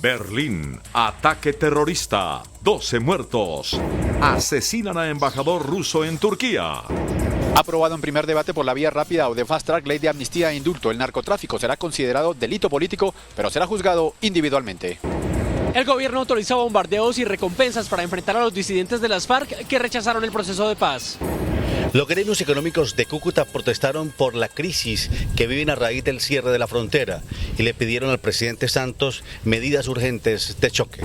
Berlín, ataque terrorista, 12 muertos. Asesinan a embajador ruso en Turquía. Aprobado en primer debate por la vía rápida o de fast track ley de amnistía e indulto. El narcotráfico será considerado delito político, pero será juzgado individualmente. El gobierno autorizó bombardeos y recompensas para enfrentar a los disidentes de las FARC que rechazaron el proceso de paz. Los gremios económicos de Cúcuta protestaron por la crisis que viven a raíz del cierre de la frontera y le pidieron al presidente Santos medidas urgentes de choque.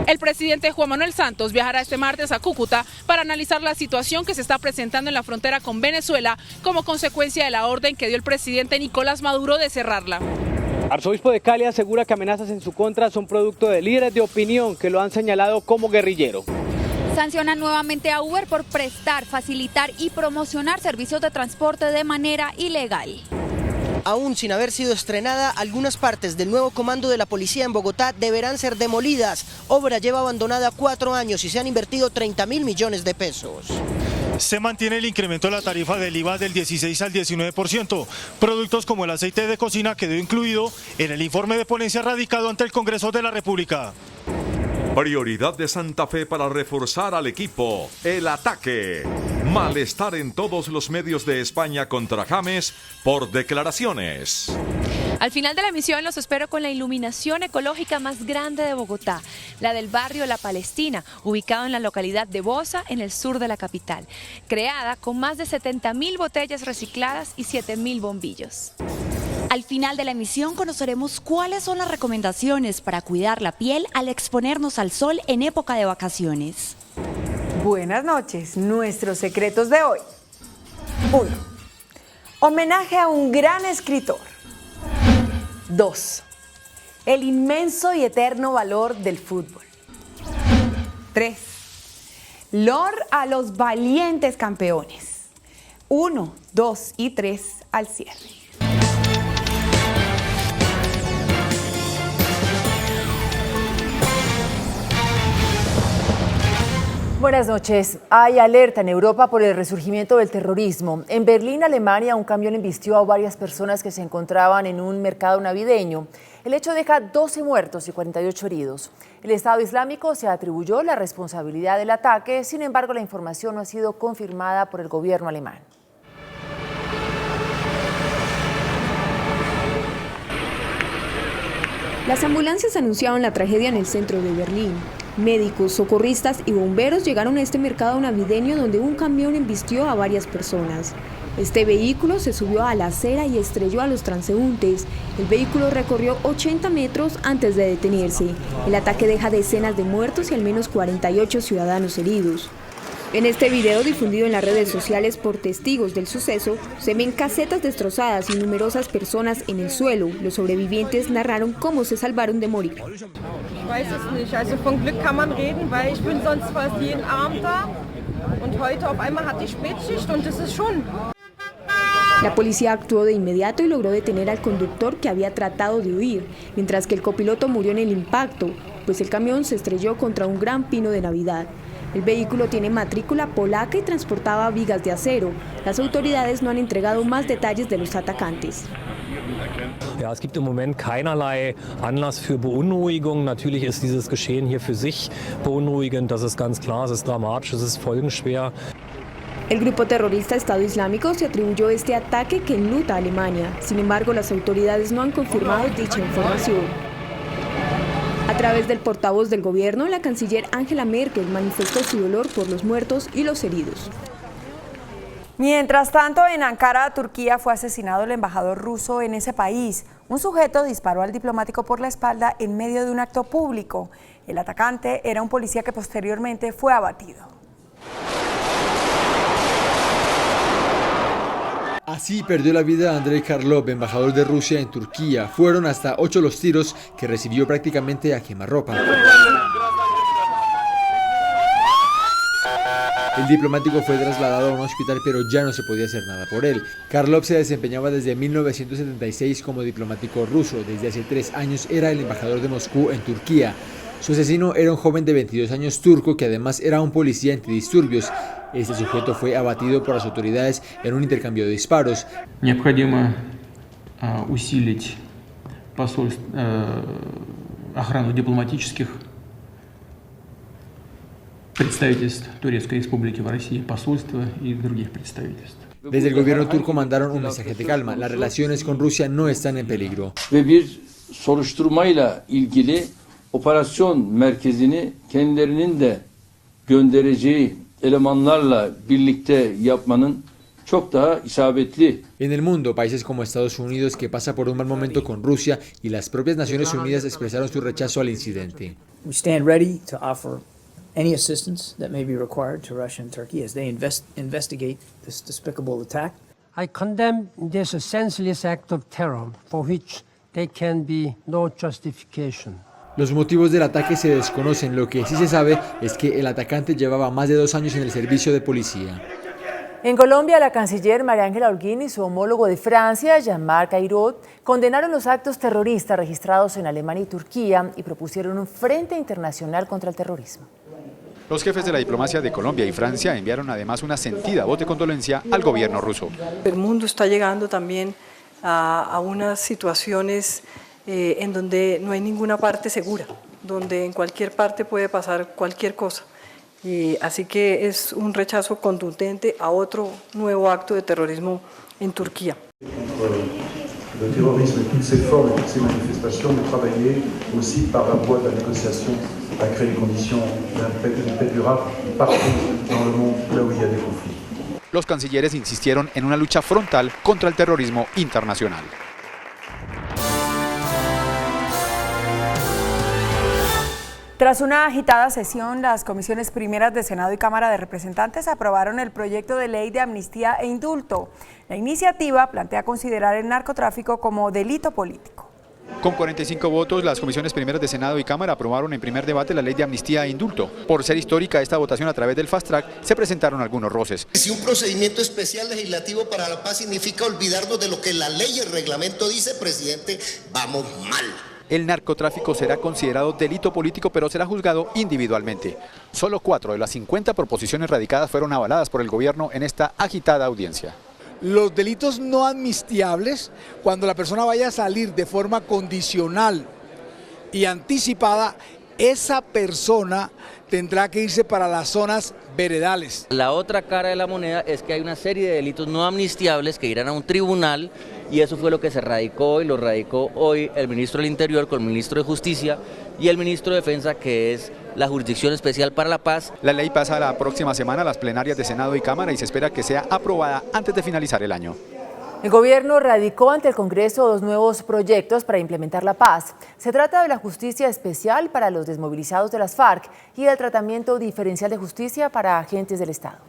El presidente Juan Manuel Santos viajará este martes a Cúcuta para analizar la situación que se está presentando en la frontera con Venezuela como consecuencia de la orden que dio el presidente Nicolás Maduro de cerrarla. Arzobispo de Cali asegura que amenazas en su contra son producto de líderes de opinión que lo han señalado como guerrillero. Sancionan nuevamente a Uber por prestar, facilitar y promocionar servicios de transporte de manera ilegal. Aún sin haber sido estrenada, algunas partes del nuevo comando de la policía en Bogotá deberán ser demolidas. Obra lleva abandonada 4 años y se han invertido 30.000 millones de pesos. Se mantiene el incremento de la tarifa del IVA del 16 al 19%. Productos como el aceite de cocina quedó incluido en el informe de ponencia radicado ante el Congreso de la República. Prioridad de Santa Fe para reforzar al equipo. El ataque. Malestar en todos los medios de España contra James por declaraciones. Al final de la emisión los espero con la iluminación ecológica más grande de Bogotá, la del barrio La Palestina, ubicado en la localidad de Bosa, en el sur de la capital, creada con más de 70.000 botellas recicladas y 7.000 bombillos. Al final de la emisión conoceremos cuáles son las recomendaciones para cuidar la piel al exponernos al sol en época de vacaciones. Buenas noches, nuestros secretos de hoy. 1. Homenaje a un gran escritor. 2. El inmenso y eterno valor del fútbol. 3. Lor a los valientes campeones. 1, 2 y 3 al cierre. Buenas noches. Hay alerta en Europa por el resurgimiento del terrorismo. En Berlín, Alemania, un camión embistió a varias personas que se encontraban en un mercado navideño. El hecho deja 12 muertos y 48 heridos. El Estado Islámico se atribuyó la responsabilidad del ataque, sin embargo, la información no ha sido confirmada por el gobierno alemán. Las ambulancias anunciaban la tragedia en el centro de Berlín. Médicos, socorristas y bomberos llegaron a este mercado navideño donde un camión embistió a varias personas. Este vehículo se subió a la acera y estrelló a los transeúntes. El vehículo recorrió 80 metros antes de detenerse. El ataque deja decenas de muertos y al menos 48 ciudadanos heridos. En este video difundido en las redes sociales por testigos del suceso, se ven casetas destrozadas y numerosas personas en el suelo. Los sobrevivientes narraron cómo se salvaron de morir. Weiß es nicht. Also von Glück kann man reden, weil ich bin sonst fast jeden Abend da und heute auf einmal hatte ich Spätschicht und es ist schon. La policía actuó de inmediato y logró detener al conductor que había tratado de huir, mientras que el copiloto murió en el impacto, pues el camión se estrelló contra un gran pino de Navidad. El vehículo tiene matrícula polaca y transportaba vigas de acero. Las autoridades no han entregado más detalles de los atacantes. Ja, es gibt im Moment keinerlei Anlass für Beunruhigung. Natürlich ist dieses Geschehen hier für sich beunruhigend, das ist ganz klar, es ist dramatisch, es ist folgenschwer. El grupo terrorista Estado Islámico se atribuyó este ataque que enluta a Alemania. Sin embargo, las autoridades no han confirmado dicha información. A través del portavoz del gobierno, la canciller Angela Merkel manifestó su dolor por los muertos y los heridos. Mientras tanto, en Ankara, Turquía, fue asesinado el embajador ruso en ese país. Un sujeto disparó al diplomático por la espalda en medio de un acto público. El atacante era un policía que posteriormente fue abatido. Así perdió la vida Andrei Karlov, embajador de Rusia en Turquía. Fueron hasta 8 los tiros que recibió prácticamente a quemarropa. El diplomático fue trasladado a un hospital, pero ya no se podía hacer nada por él. Karlov se desempeñaba desde 1976 como diplomático ruso. Desde hace 3 años era el embajador de Moscú en Turquía. Su asesino era un joven de 22 años turco que además era un policía antidisturbios. Este sujeto fue abatido por las autoridades en un intercambio de disparos. Необходимо усилить охрану дипломатических представительств Турецкой Республики в России, посольства y других представительств. Desde el gobierno turco mandaron un mensaje de calma. Las relaciones con Rusia no están en peligro. Ve bir soruşturmayla ilgili operasyon merkezini kendilerinin de göndereceği elemanlarla birlikte yapmanın çok daha isabetli. En el mundo, países como Estados Unidos, que pasa por un mal momento con Rusia, y las propias Naciones Unidas expresaron su rechazo al incidente. We stand ready to offer any assistance that may be required to Russia and Turkey as they investigate this despicable attack. I condemn this senseless act of terror for which there can be no justification. Los motivos del ataque se desconocen. Lo que sí se sabe es que el atacante llevaba más de 2 años en el servicio de policía. En Colombia, la canciller María Ángela Holguín y su homólogo de Francia, Jean-Marc Ayrault, condenaron los actos terroristas registrados en Alemania y Turquía y propusieron un frente internacional contra el terrorismo. Los jefes de la diplomacia de Colombia y Francia enviaron además una sentida voz de condolencia al gobierno ruso. El mundo está llegando también a unas situaciones en donde no hay ninguna parte segura, donde en cualquier parte puede pasar cualquier cosa. Así que es un rechazo contundente a otro nuevo acto de terrorismo en Turquía. Le terrorisme, toutes ces formes et toutes ces manifestations, de travailler aussi par la voie de la négociation à créer les conditions d'une paix durable partout dans le monde, là où il y a des conflits. Los cancilleres insistieron en una lucha frontal contra el terrorismo internacional. Tras una agitada sesión, las comisiones primeras de Senado y Cámara de Representantes aprobaron el proyecto de ley de amnistía e indulto. La iniciativa plantea considerar el narcotráfico como delito político. Con 45 votos, las comisiones primeras de Senado y Cámara aprobaron en primer debate la ley de amnistía e indulto. Por ser histórica esta votación a través del Fast Track, se presentaron algunos roces. Si un procedimiento especial legislativo para la paz significa olvidarnos de lo que la ley y el reglamento dice, presidente, vamos mal. El narcotráfico será considerado delito político, pero será juzgado individualmente. Solo 4 de las 50 proposiciones radicadas fueron avaladas por el gobierno en esta agitada audiencia. Los delitos no amnistiables, cuando la persona vaya a salir de forma condicional y anticipada, esa persona tendrá que irse para las zonas veredales. La otra cara de la moneda es que hay una serie de delitos no amnistiables que irán a un tribunal, y eso fue lo que se radicó y lo radicó hoy el ministro del Interior con el ministro de Justicia y el ministro de Defensa, que es la Jurisdicción Especial para la Paz. La ley pasa la próxima semana a las plenarias de Senado y Cámara y se espera que sea aprobada antes de finalizar el año. El gobierno radicó ante el Congreso 2 nuevos proyectos para implementar la paz. Se trata de la justicia especial para los desmovilizados de las FARC y el tratamiento diferencial de justicia para agentes del Estado.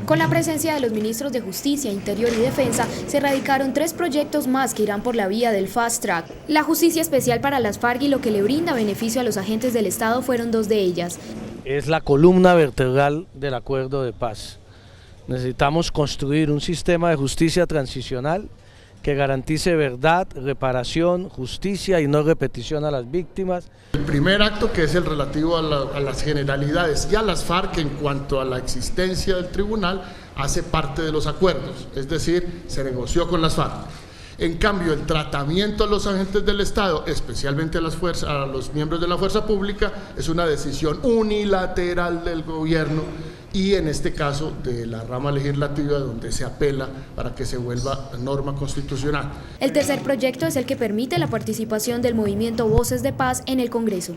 Con la presencia de los ministros de Justicia, Interior y Defensa, se radicaron 3 proyectos más que irán por la vía del Fast Track. La justicia especial para las FARC y lo que le brinda beneficio a los agentes del Estado fueron 2 de ellas. Es la columna vertebral del acuerdo de paz. Necesitamos construir un sistema de justicia transicional que garantice verdad, reparación, justicia y no repetición a las víctimas. El primer acto, que es el relativo a las generalidades y a las FARC en cuanto a la existencia del tribunal, hace parte de los acuerdos, es decir, se negoció con las FARC. En cambio, el tratamiento a los agentes del Estado, especialmente a los miembros de la fuerza pública, es una decisión unilateral del gobierno y en este caso de la rama legislativa, donde se apela para que se vuelva norma constitucional. El tercer proyecto es el que permite la participación del movimiento Voces de Paz en el Congreso.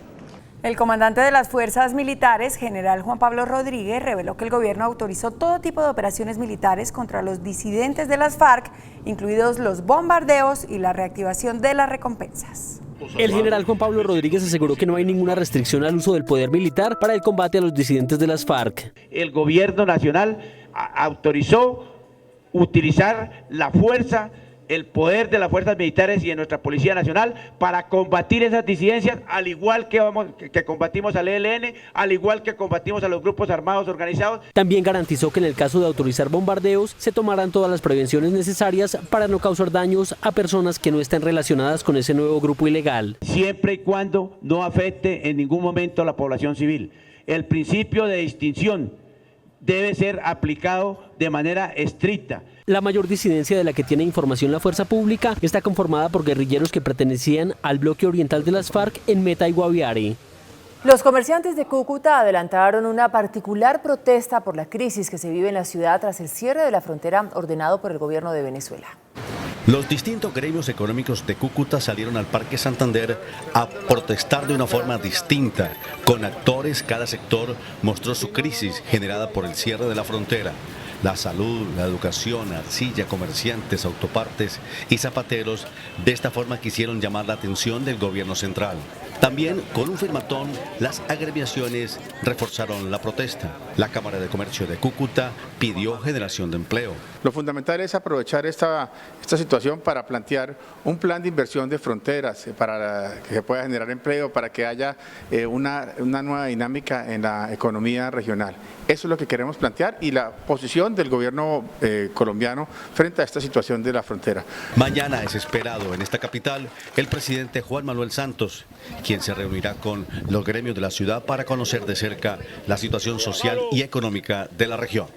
El comandante de las fuerzas militares, general Juan Pablo Rodríguez, reveló que el gobierno autorizó todo tipo de operaciones militares contra los disidentes de las FARC, incluidos los bombardeos y la reactivación de las recompensas. El general Juan Pablo Rodríguez aseguró que no hay ninguna restricción al uso del poder militar para el combate a los disidentes de las FARC. El gobierno nacional autorizó utilizar la fuerza, el poder de las fuerzas militares y de nuestra Policía Nacional para combatir esas disidencias, al igual que combatimos al ELN, al igual que combatimos a los grupos armados organizados. También garantizó que en el caso de autorizar bombardeos se tomarán todas las prevenciones necesarias para no causar daños a personas que no estén relacionadas con ese nuevo grupo ilegal. Siempre y cuando no afecte en ningún momento a la población civil. El principio de distinción debe ser aplicado de manera estricta. La mayor disidencia de la que tiene información la fuerza pública está conformada por guerrilleros que pertenecían al bloque oriental de las FARC en Meta y Guaviare. Los comerciantes de Cúcuta adelantaron una particular protesta por la crisis que se vive en la ciudad tras el cierre de la frontera ordenado por el gobierno de Venezuela. Los distintos gremios económicos de Cúcuta salieron al Parque Santander a protestar de una forma distinta. Con actores, cada sector mostró su crisis generada por el cierre de la frontera. La salud, la educación, arcilla, comerciantes, autopartes y zapateros de esta forma quisieron llamar la atención del gobierno central. También, con un firmatón, las agremiaciones reforzaron la protesta. La Cámara de Comercio de Cúcuta pidió generación de empleo. Lo fundamental es aprovechar esta situación para plantear un plan de inversión de fronteras, para que se pueda generar empleo, para que haya una nueva dinámica en la economía regional. Eso es lo que queremos plantear y la posición del gobierno colombiano frente a esta situación de la frontera. Mañana es esperado en esta capital el presidente Juan Manuel Santos, quien se reunirá con los gremios de la ciudad para conocer de cerca la situación social y económica de la región.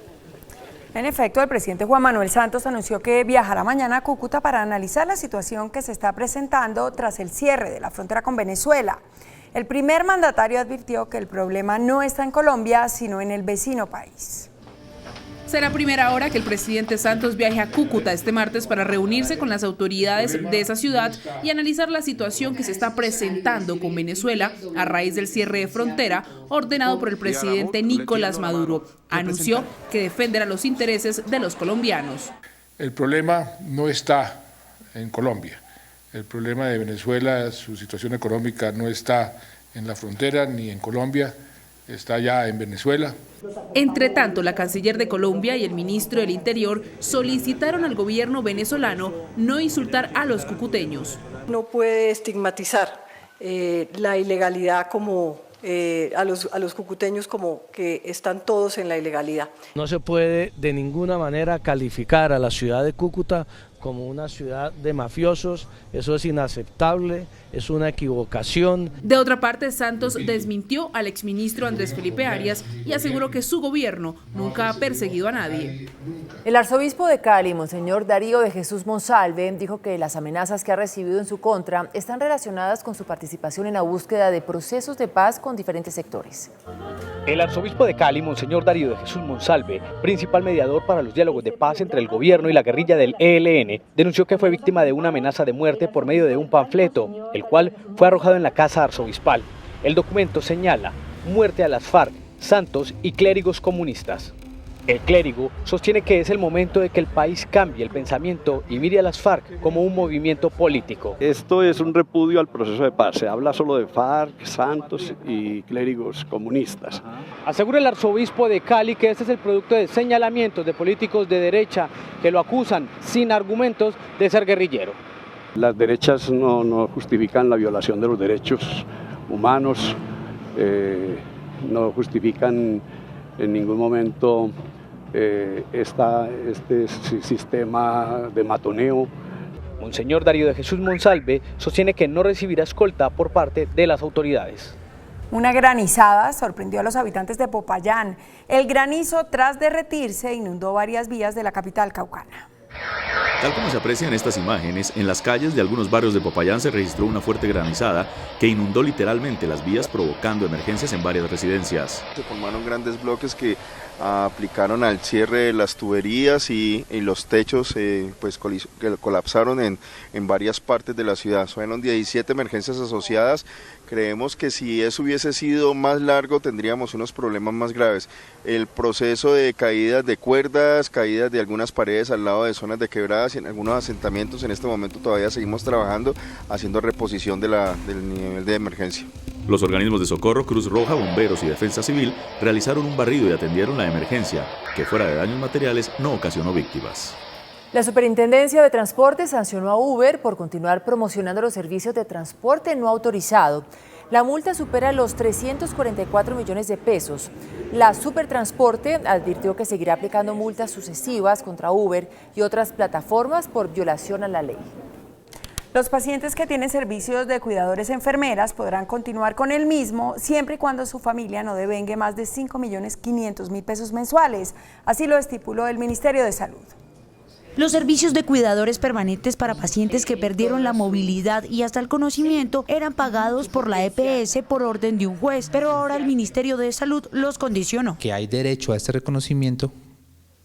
En efecto, el presidente Juan Manuel Santos anunció que viajará mañana a Cúcuta para analizar la situación que se está presentando tras el cierre de la frontera con Venezuela. El primer mandatario advirtió que el problema no está en Colombia, sino en el vecino país. Será primera hora que el presidente Santos viaje a Cúcuta este martes para reunirse con las autoridades de esa ciudad y analizar la situación que se está presentando con Venezuela a raíz del cierre de frontera ordenado por el presidente Nicolás Maduro. Anunció que defenderá los intereses de los colombianos. El problema no está en Colombia. El problema de Venezuela, su situación económica no está en la frontera ni en Colombia, está ya en Venezuela. Entre tanto, la canciller de Colombia y el ministro del Interior solicitaron al gobierno venezolano no insultar a los cucuteños. No puede estigmatizar la ilegalidad como a los cucuteños como que están todos en la ilegalidad. No se puede de ninguna manera calificar a la ciudad de Cúcuta como una ciudad de mafiosos, eso es inaceptable, es una equivocación. De otra parte, Santos desmintió al exministro Andrés Felipe Arias y aseguró que su gobierno nunca ha perseguido a nadie. El arzobispo de Cali, Monseñor Darío de Jesús Monsalve, dijo que las amenazas que ha recibido en su contra están relacionadas con su participación en la búsqueda de procesos de paz con diferentes sectores. El arzobispo de Cali, Monseñor Darío de Jesús Monsalve, principal mediador para los diálogos de paz entre el gobierno y la guerrilla del ELN, denunció que fue víctima de una amenaza de muerte por medio de un panfleto, el cual fue arrojado en la casa arzobispal. El documento señala muerte a las FARC, santos y clérigos comunistas. El clérigo sostiene que es el momento de que el país cambie el pensamiento y mire a las FARC como un movimiento político. Esto es un repudio al proceso de paz. Se habla solo de FARC, santos y clérigos comunistas. Asegura el arzobispo de Cali que este es el producto de señalamientos de políticos de derecha que lo acusan sin argumentos de ser guerrillero. Las derechas no justifican la violación de los derechos humanos, no justifican en ningún momento este sistema de matoneo. Monseñor Darío de Jesús Monsalve sostiene que no recibirá escolta por parte de las autoridades. Una granizada sorprendió a los habitantes de Popayán. El granizo, tras derretirse, inundó varias vías de la capital caucana. Tal como se aprecia en estas imágenes, en las calles de algunos barrios de Popayán se registró una fuerte granizada que inundó literalmente las vías, provocando emergencias en varias residencias. Se formaron grandes bloques que aplicaron al cierre de las tuberías y los techos pues colapsaron en varias partes de la ciudad. Fueron 17 emergencias asociadas. Creemos que si eso hubiese sido más largo tendríamos unos problemas más graves. El proceso de caídas de cuerdas, caídas de algunas paredes al lado de zonas de quebradas y en algunos asentamientos, en este momento todavía seguimos trabajando, haciendo reposición del nivel de emergencia. Los organismos de socorro, Cruz Roja, bomberos y defensa civil realizaron un barrido y atendieron la emergencia, que fuera de daños materiales no ocasionó víctimas. La Superintendencia de Transporte sancionó a Uber por continuar promocionando los servicios de transporte no autorizado. La multa supera los 344 millones de pesos. La Supertransporte advirtió que seguirá aplicando multas sucesivas contra Uber y otras plataformas por violación a la ley. Los pacientes que tienen servicios de cuidadores enfermeras podrán continuar con el mismo siempre y cuando su familia no devengue más de 5.500.000 pesos mensuales. Así lo estipuló el Ministerio de Salud. Los servicios de cuidadores permanentes para pacientes que perdieron la movilidad y hasta el conocimiento eran pagados por la EPS por orden de un juez, pero ahora el Ministerio de Salud los condicionó. Que hay derecho a este reconocimiento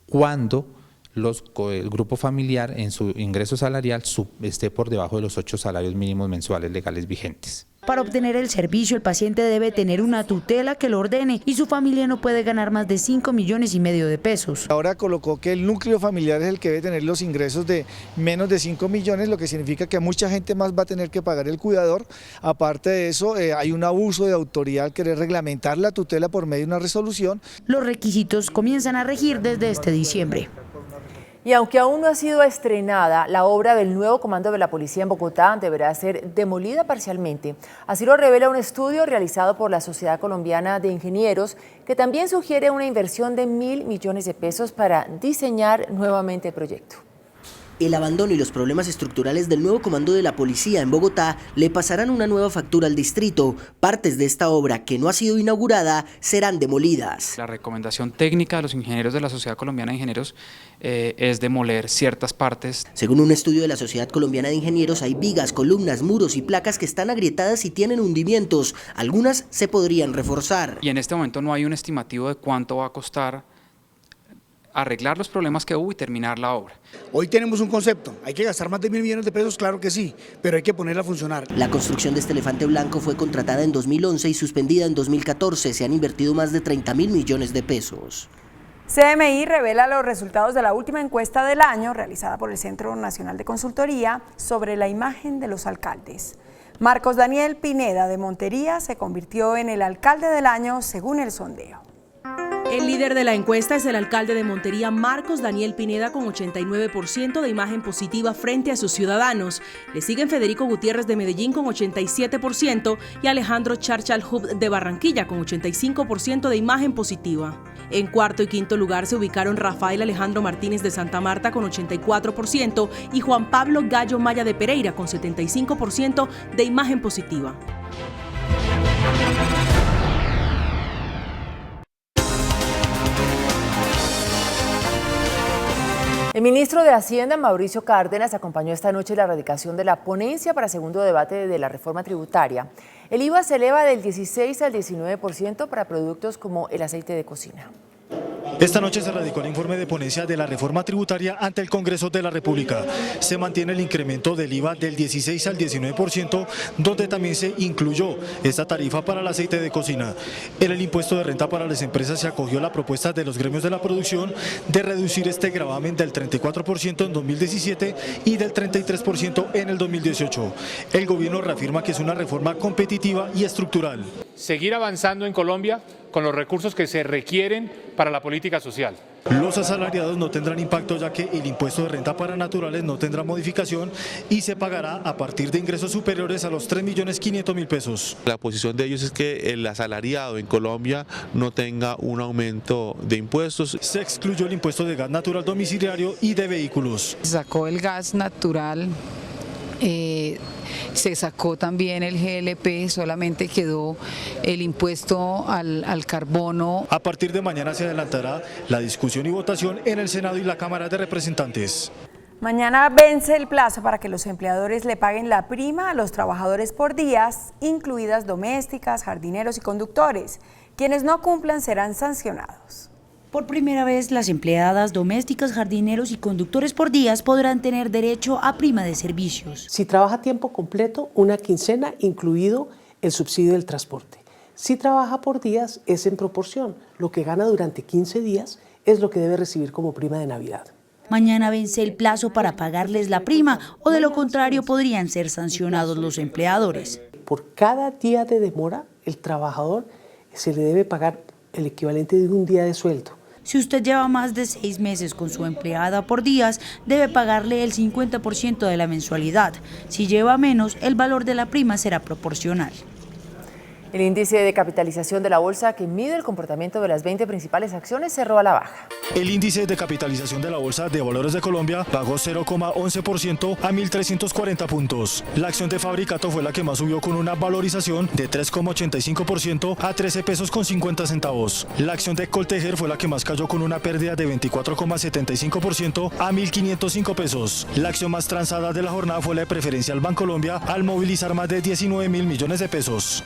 cuando el grupo familiar en su ingreso salarial esté por debajo de los 8 salarios mínimos mensuales legales vigentes. Para obtener el servicio, el paciente debe tener una tutela que lo ordene y su familia no puede ganar más de 5,5 millones de pesos. Ahora colocó que el núcleo familiar es el que debe tener los ingresos de menos de 5 millones, lo que significa que mucha gente más va a tener que pagar el cuidador. Aparte de eso, hay un abuso de autoridad al querer reglamentar la tutela por medio de una resolución. Los requisitos comienzan a regir desde este diciembre. Y aunque aún no ha sido estrenada, la obra del nuevo comando de la policía en Bogotá deberá ser demolida parcialmente. Así lo revela un estudio realizado por la Sociedad Colombiana de Ingenieros, que también sugiere una inversión de 1.000 millones de pesos para diseñar nuevamente el proyecto. El abandono y los problemas estructurales del nuevo comando de la policía en Bogotá le pasarán una nueva factura al distrito. Partes de esta obra que no ha sido inaugurada serán demolidas. La recomendación técnica de los ingenieros de la Sociedad Colombiana de Ingenieros es demoler ciertas partes. Según un estudio de la Sociedad Colombiana de Ingenieros, hay vigas, columnas, muros y placas que están agrietadas y tienen hundimientos. Algunas se podrían reforzar. Y en este momento no hay un estimativo de cuánto va a costar arreglar los problemas que hubo y terminar la obra. Hoy tenemos un concepto, hay que gastar más de 1.000 millones de pesos, claro que sí, pero hay que ponerla a funcionar. La construcción de este elefante blanco fue contratada en 2011 y suspendida en 2014. Se han invertido más de 30.000 millones de pesos. CMI revela los resultados de la última encuesta del año realizada por el Centro Nacional de Consultoría sobre la imagen de los alcaldes. Marcos Daniel Pineda de Montería se convirtió en el alcalde del año según el sondeo. El líder de la encuesta es el alcalde de Montería, Marcos Daniel Pineda, con 89% de imagen positiva frente a sus ciudadanos. Le siguen Federico Gutiérrez de Medellín con 87% y Alejandro Charchal Hub de Barranquilla con 85% de imagen positiva. En cuarto y quinto lugar se ubicaron Rafael Alejandro Martínez de Santa Marta con 84% y Juan Pablo Gallo Maya de Pereira con 75% de imagen positiva. El ministro de Hacienda, Mauricio Cárdenas, acompañó esta noche la radicación de la ponencia para segundo debate de la reforma tributaria. El IVA se eleva del 16 al 19% para productos como el aceite de cocina. Esta noche se radicó el informe de ponencia de la reforma tributaria ante el Congreso de la República. Se mantiene el incremento del IVA del 16 al 19%, donde también se incluyó esta tarifa para el aceite de cocina. En el impuesto de renta para las empresas se acogió la propuesta de los gremios de la producción de reducir este gravamen del 34% en 2017 y del 33% en el 2018. El gobierno reafirma que es una reforma competitiva y estructural. Seguir avanzando en Colombia con los recursos que se requieren para la política social. Los asalariados no tendrán impacto, ya que el impuesto de renta para naturales no tendrá modificación y se pagará a partir de ingresos superiores a los 3.500.000 pesos. La posición de ellos es que el asalariado en Colombia no tenga un aumento de impuestos. Se excluyó el impuesto de gas natural domiciliario y de vehículos. Se sacó el gas natural. Se sacó también el GLP, solamente quedó el impuesto al carbono. A partir de mañana se adelantará la discusión y votación en el Senado y la Cámara de Representantes. Mañana vence el plazo para que los empleadores le paguen la prima a los trabajadores por días, incluidas domésticas, jardineros y conductores. Quienes no cumplan serán sancionados. Por primera vez, las empleadas domésticas, jardineros y conductores por días podrán tener derecho a prima de servicios. Si trabaja a tiempo completo, una quincena, incluido el subsidio del transporte. Si trabaja por días, es en proporción. Lo que gana durante 15 días es lo que debe recibir como prima de Navidad. Mañana vence el plazo para pagarles la prima o de lo contrario podrían ser sancionados los empleadores. Por cada día de demora, el trabajador se le debe pagar el equivalente de un día de sueldo. Si usted lleva más de 6 meses con su empleada por días, debe pagarle el 50% de la mensualidad. Si lleva menos, el valor de la prima será proporcional. El índice de capitalización de la bolsa, que mide el comportamiento de las 20 principales acciones, cerró a la baja. El índice de capitalización de la Bolsa de Valores de Colombia bajó 0,11% a 1.340 puntos. La acción de Fabricato fue la que más subió con una valorización de 3,85% a 13 pesos con 50 centavos. La acción de Coltejer fue la que más cayó con una pérdida de 24,75% a 1.505 pesos. La acción más transada de la jornada fue la de Preferencial Bancolombia al movilizar más de 19.000 millones de pesos.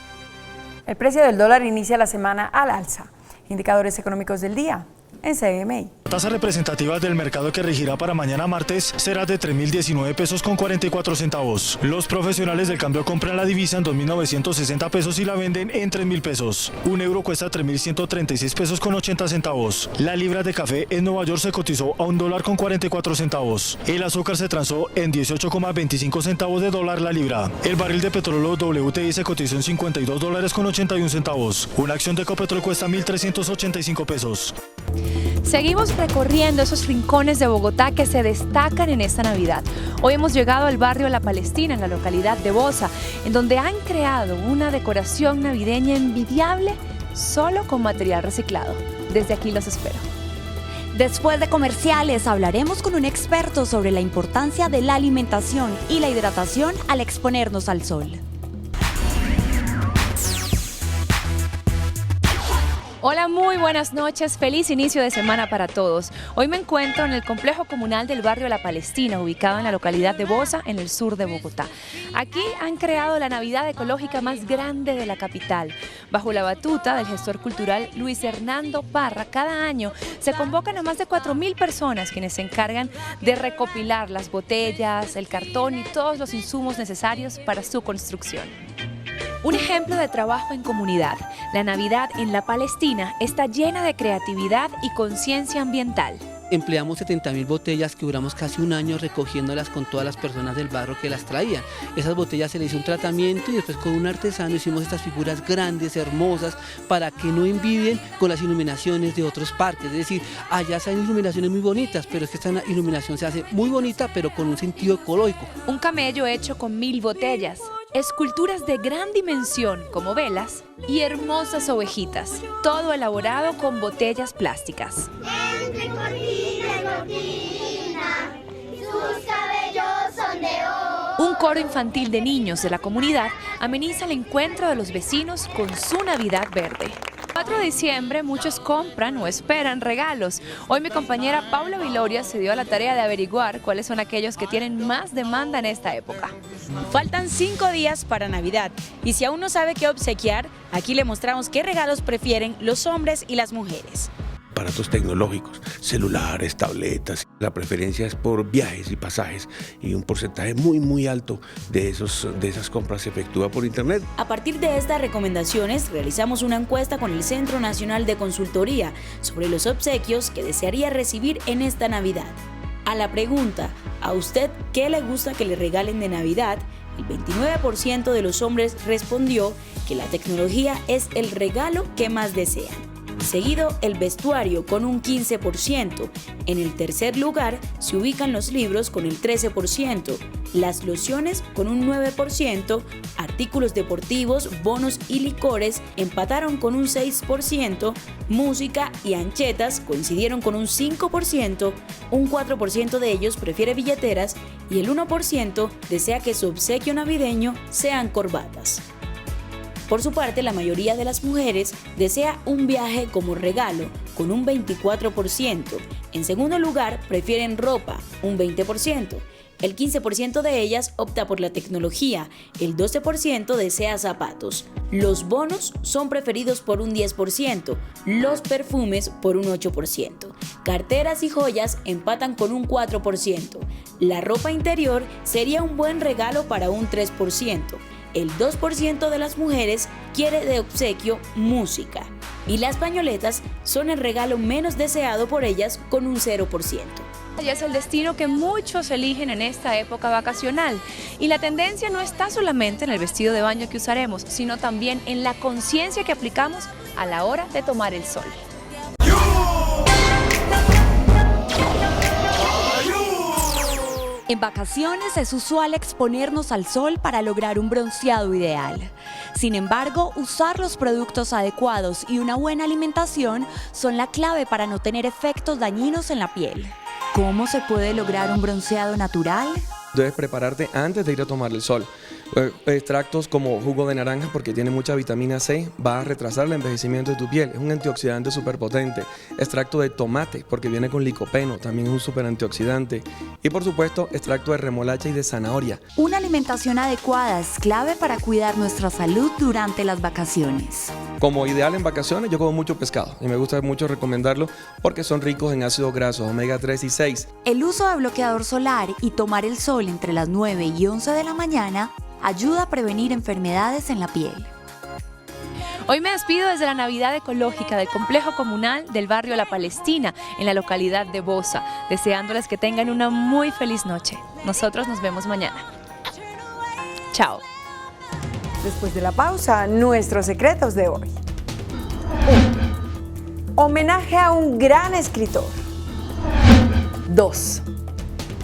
El precio del dólar inicia la semana al alza. Indicadores económicos del día en CMI. La tasa representativa del mercado que regirá para mañana martes será de 3.019 pesos con 44 centavos. Los profesionales del cambio compran la divisa en 2.960 pesos y la venden en 3.000 pesos. Un euro cuesta 3.136 pesos con 80 centavos. La libra de café en Nueva York se cotizó a $1 con 44 centavos. El azúcar se transó en 18,25 centavos de dólar la libra. El barril de petróleo WTI se cotizó en $52 con 81 centavos. Una acción de Ecopetrol cuesta 1.385 pesos. Seguimos recorriendo esos rincones de Bogotá que se destacan en esta Navidad. Hoy hemos llegado al barrio La Palestina, en la localidad de Bosa, en donde han creado una decoración navideña envidiable solo con material reciclado. Desde aquí los espero. Después de comerciales hablaremos con un experto sobre la importancia de la alimentación y la hidratación al exponernos al sol. Hola, muy buenas noches, feliz inicio de semana para todos. Hoy me encuentro en el complejo comunal del barrio La Palestina, ubicado en la localidad de Bosa, en el sur de Bogotá. Aquí han creado la Navidad ecológica más grande de la capital. Bajo la batuta del gestor cultural Luis Hernando Parra, cada año se convocan a más de 4.000 personas quienes se encargan de recopilar las botellas, el cartón y todos los insumos necesarios para su construcción. Un ejemplo de trabajo en comunidad. La Navidad en La Palestina está llena de creatividad y conciencia ambiental. Empleamos 70.000 botellas que duramos casi un año recogiéndolas con todas las personas del barrio que las traían. Esas botellas se les hizo un tratamiento y después con un artesano hicimos estas figuras grandes, hermosas, para que no envidien con las iluminaciones de otros parques. Es decir, allá se hacen iluminaciones muy bonitas, pero es que esta iluminación se hace muy bonita, pero con un sentido ecológico. Un camello hecho con 1.000 botellas. Esculturas de gran dimensión como velas y hermosas ovejitas, todo elaborado con botellas plásticas. Entre cortina y cortina, sus cabellos son de oro. Un coro infantil de niños de la comunidad ameniza el encuentro de los vecinos con su Navidad verde. El 4 de diciembre muchos compran o esperan regalos. Hoy mi compañera Paula Viloria se dio a la tarea de averiguar cuáles son aquellos que tienen más demanda en esta época. Faltan 5 días para Navidad y si aún no sabe qué obsequiar, aquí le mostramos qué regalos prefieren los hombres y las mujeres. Aparatos tecnológicos, celulares, tabletas. La preferencia es por viajes y pasajes y un porcentaje muy alto de esas compras se efectúa por internet. A partir de estas recomendaciones realizamos una encuesta con el Centro Nacional de Consultoría sobre los obsequios que desearía recibir en esta Navidad. A la pregunta, ¿a usted qué le gusta que le regalen de Navidad?, el 29% de los hombres respondió que la tecnología es el regalo que más desean. Seguido el vestuario con un 15%. En el tercer lugar se ubican los libros con el 13%, las lociones con un 9%, artículos deportivos, bonos y licores empataron con un 6%, música y anchetas coincidieron con un 5%, un 4% de ellos prefiere billeteras y el 1% desea que su obsequio navideño sean corbatas. Por su parte, la mayoría de las mujeres desea un viaje como regalo, con un 24%. En segundo lugar, prefieren ropa, un 20%. El 15% de ellas opta por la tecnología, el 12% desea zapatos. Los bonos son preferidos por un 10%, los perfumes por un 8%. Carteras y joyas empatan con un 4%. La ropa interior sería un buen regalo para un 3%. El 2% de las mujeres quiere de obsequio música y las pañoletas son el regalo menos deseado por ellas con un 0%. Ya es el destino que muchos eligen en esta época vacacional y la tendencia no está solamente en el vestido de baño que usaremos, sino también en la conciencia que aplicamos a la hora de tomar el sol. En vacaciones es usual exponernos al sol para lograr un bronceado ideal. Sin embargo, usar los productos adecuados y una buena alimentación son la clave para no tener efectos dañinos en la piel. ¿Cómo se puede lograr un bronceado natural? Debes prepararte antes de ir a tomar el sol. Extractos como jugo de naranja, porque tiene mucha vitamina C, va a retrasar el envejecimiento de tu piel, es un antioxidante súper potente. Extracto de tomate, porque viene con licopeno, también es un súper antioxidante. Y por supuesto, extracto de remolacha y de zanahoria. Una alimentación adecuada es clave para cuidar nuestra salud durante las vacaciones. Como ideal en vacaciones, yo como mucho pescado y me gusta mucho recomendarlo porque son ricos en ácidos grasos omega 3 y 6. El uso de bloqueador solar y tomar el sol entre las 9 y 11 de la mañana ayuda a prevenir enfermedades en la piel. Hoy me despido desde la Navidad Ecológica del Complejo Comunal del Barrio La Palestina, en la localidad de Bosa, deseándoles que tengan una muy feliz noche. Nosotros nos vemos mañana. Chao. Después de la pausa, nuestros secretos de hoy. 1. Homenaje a un gran escritor. 2.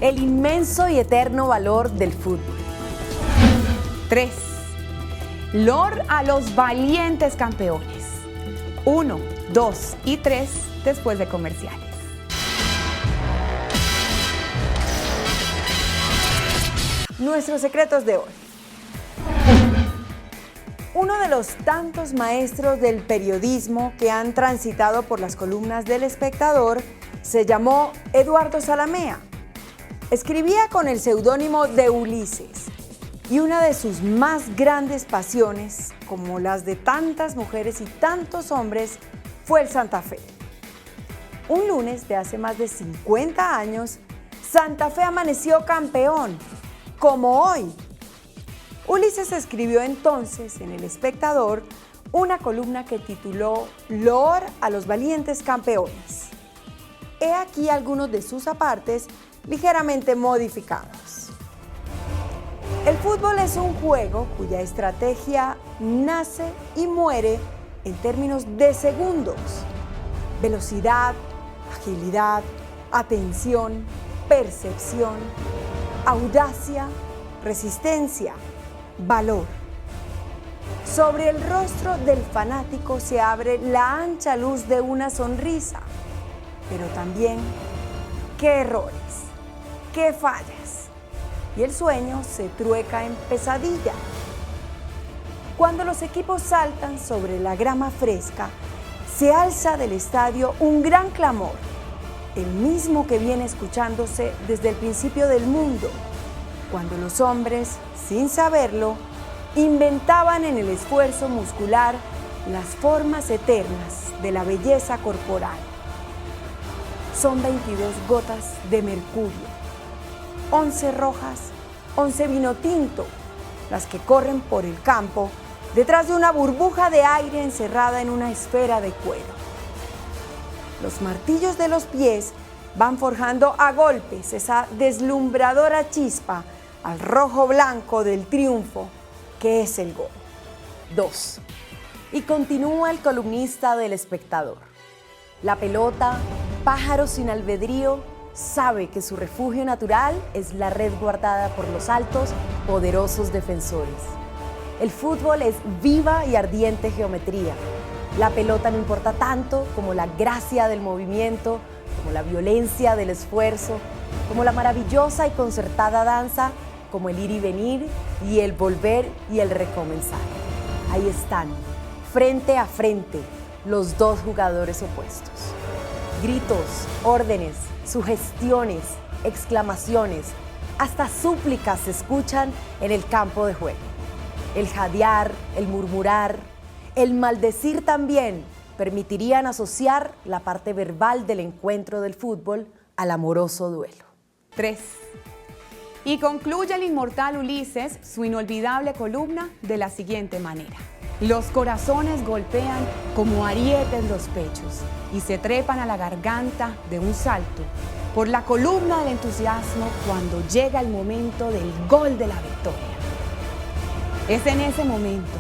El inmenso y eterno valor del fútbol. 3. Lor a los valientes campeones. 1, 2 y 3 después de comerciales. Nuestros secretos de hoy. Uno de los tantos maestros del periodismo que han transitado por las columnas del Espectador se llamó Eduardo Zalamea. Escribía con el seudónimo de Ulises y una de sus más grandes pasiones, como las de tantas mujeres y tantos hombres, fue el Santa Fe. Un lunes de hace más de 50 años, Santa Fe amaneció campeón, como hoy. Ulises escribió entonces en El Espectador una columna que tituló Loor a los valientes campeones. He aquí algunos de sus apartes ligeramente modificados. El fútbol es un juego cuya estrategia nace y muere en términos de segundos. Velocidad, agilidad, atención, percepción, audacia, resistencia, valor. Sobre el rostro del fanático se abre la ancha luz de una sonrisa, pero también qué errores, qué fallas, y el sueño se trueca en pesadilla. Cuando los equipos saltan sobre la grama fresca, se alza del estadio un gran clamor, el mismo que viene escuchándose desde el principio del mundo, cuando los hombres, sin saberlo, inventaban en el esfuerzo muscular las formas eternas de la belleza corporal. Son 22 gotas de mercurio, 11 rojas, 11 vino tinto, las que corren por el campo detrás de una burbuja de aire encerrada en una esfera de cuero. Los martillos de los pies van forjando a golpes esa deslumbradora chispa al rojo blanco del triunfo, que es el gol. 2. Y continúa el columnista del Espectador. La pelota, pájaro sin albedrío, sabe que su refugio natural es la red guardada por los altos, poderosos defensores. El fútbol es viva y ardiente geometría. La pelota no importa tanto como la gracia del movimiento, como la violencia del esfuerzo, como la maravillosa y concertada danza, como el ir y venir y el volver y el recomenzar. Ahí están, frente a frente, los dos jugadores opuestos. Gritos, órdenes, sugestiones, exclamaciones, hasta súplicas se escuchan en el campo de juego. El jadear, el murmurar, el maldecir también permitirían asociar la parte verbal del encuentro del fútbol al amoroso duelo. 3. Y concluye el inmortal Ulises su inolvidable columna de la siguiente manera. Los corazones golpean como arietes los pechos y se trepan a la garganta de un salto por la columna del entusiasmo cuando llega el momento del gol de la victoria. Es en ese momento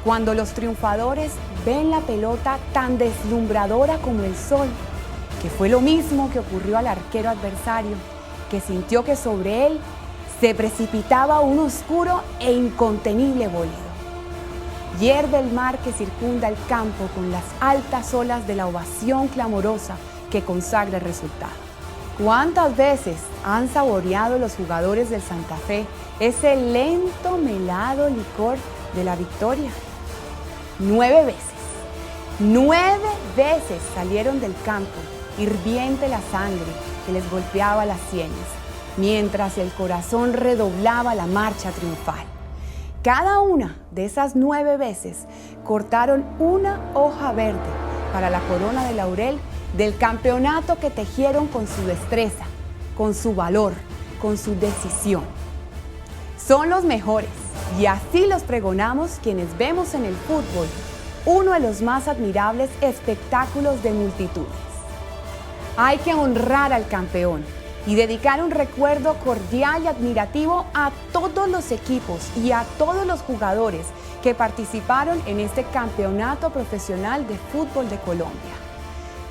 cuando los triunfadores ven la pelota tan deslumbradora como el sol, que fue lo mismo que ocurrió al arquero adversario, que sintió que sobre él se precipitaba un oscuro e incontenible bólido. Hierve el mar que circunda el campo con las altas olas de la ovación clamorosa que consagra el resultado. ¿Cuántas veces han saboreado los jugadores del Santa Fe ese lento, melado licor de la victoria? 9 veces. 9 veces salieron del campo, hirviente la sangre que les golpeaba las sienes, mientras el corazón redoblaba la marcha triunfal. Cada una de esas 9 veces cortaron una hoja verde para la corona de laurel del campeonato que tejieron con su destreza, con su valor, con su decisión. Son los mejores y así los pregonamos quienes vemos en el fútbol uno de los más admirables espectáculos de multitudes. Hay que honrar al campeón y dedicar un recuerdo cordial y admirativo a todos los equipos y a todos los jugadores que participaron en este campeonato profesional de fútbol de Colombia.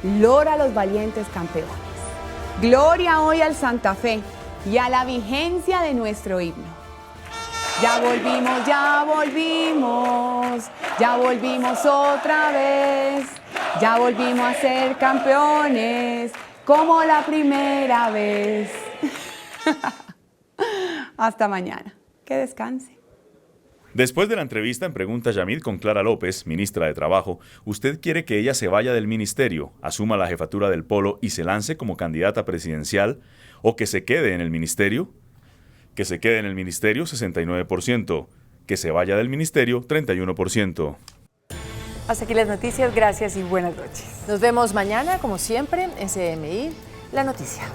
Gloria a los valientes campeones. Gloria hoy al Santa Fe y a la vigencia de nuestro himno. Ya volvimos, ya volvimos, ya volvimos otra vez, ya volvimos a ser campeones como la primera vez. Hasta mañana. Que descanse. Después de la entrevista en Pregunta Yamid con Clara López, ministra de Trabajo, ¿usted quiere que ella se vaya del ministerio, asuma la jefatura del Polo y se lance como candidata presidencial? ¿O que se quede en el ministerio? Que se quede en el ministerio, 69%. Que se vaya del ministerio, 31%. Hasta aquí las noticias, gracias y buenas noches. Nos vemos mañana, como siempre, en CMI, La Noticia.